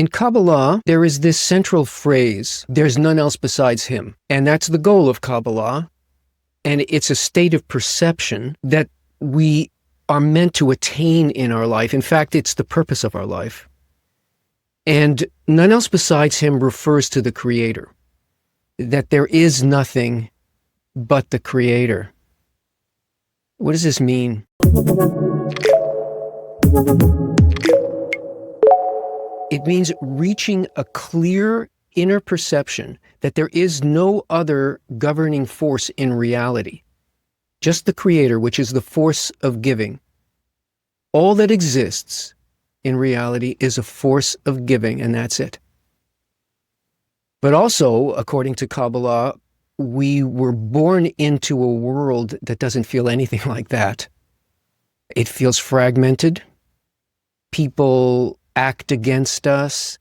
In Kabbalah, there is this central phrase, there's none else besides him. And that's the goal of Kabbalah. And it's a state of perception that we are meant to attain in our life. In fact, it's the purpose of our life. And none else besides him refers to the Creator, that there is nothing but the Creator. What does this mean? It means reaching a clear inner perception that there is no other governing force in reality, just the Creator, which is the force of giving. All that exists in reality is a force of giving, and that's it. But also, according to Kabbalah, we were born into a world that doesn't feel anything like that. It feels fragmented. People act against us.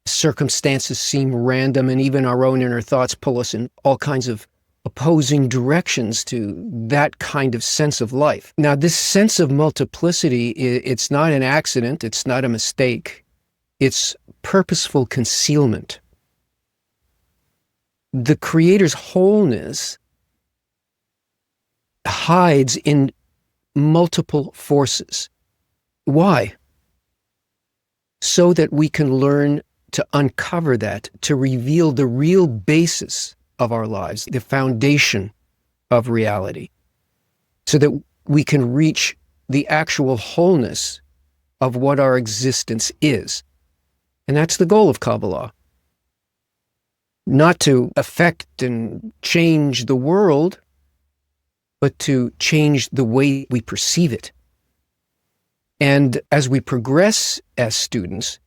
Circumstances seem random, and even our own inner thoughts pull us in all kinds of opposing directions to that kind of sense of life. Now, this sense of multiplicity, it's not an accident, it's not a mistake. It's purposeful concealment. The Creator's wholeness hides in multiple forces. Why? So that we can learn to uncover that, to reveal the real basis of our lives, the foundation of reality, so that we can reach the actual wholeness of what our existence is. And that's the goal of Kabbalah. Not to affect and change the world, but to change the way we perceive it. And as we progress as students,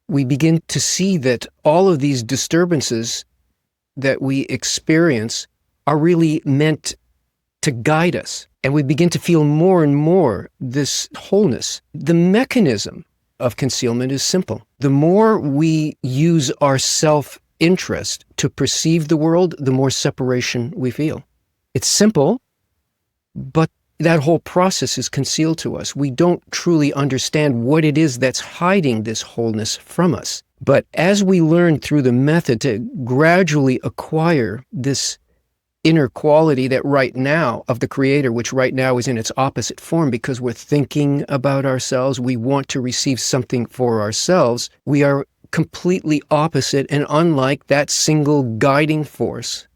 we begin to see that all of these disturbances that we experience are really meant to guide us. And we begin to feel more and more this wholeness. The mechanism of concealment is simple. The more we use our self-interest to perceive the world, the more separation we feel. It's simple, but that whole process is concealed to us. We don't truly understand what it is that's hiding this wholeness from us. But as we learn through the method to gradually acquire this inner quality that right now, of the Creator, which right now is in its opposite form because we're thinking about ourselves, we want to receive something for ourselves, we are completely opposite and unlike that single guiding force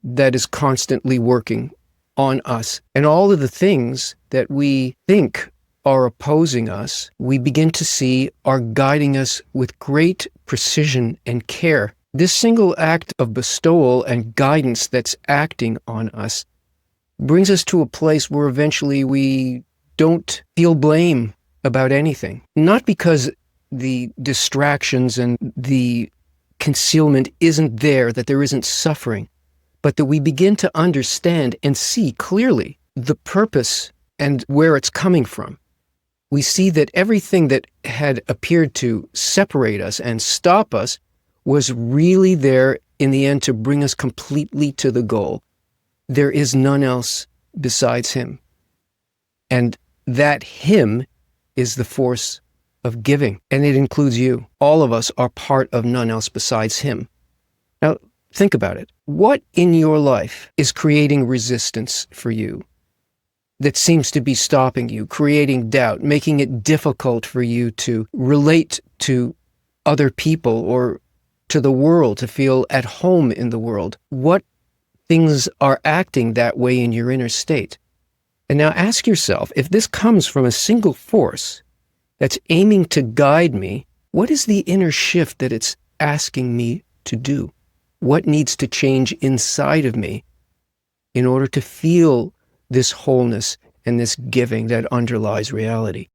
that is constantly working on us. And all of the things that we think are opposing us, we begin to see are guiding us with great precision and care. This single act of bestowal and guidance that's acting on us brings us to a place where eventually we don't feel blame about anything. Not because the distractions and the concealment isn't there, that there isn't suffering, but that we begin to understand and see clearly the purpose and where it's coming from. We see that everything that had appeared to separate us and stop us was really there in the end to bring us completely to the goal. There is none else besides him. And that him is the force of giving, and it includes you. All of us are part of none else besides him. Now, think about it. What in your life is creating resistance for you that seems to be stopping you, creating doubt, making it difficult for you to relate to other people or to the world, to feel at home in the world? What things are acting that way in your inner state? And now ask yourself, if this comes from a single force that's aiming to guide me, what is the inner shift that it's asking me to do? What needs to change inside of me in order to feel this wholeness and this giving that underlies reality?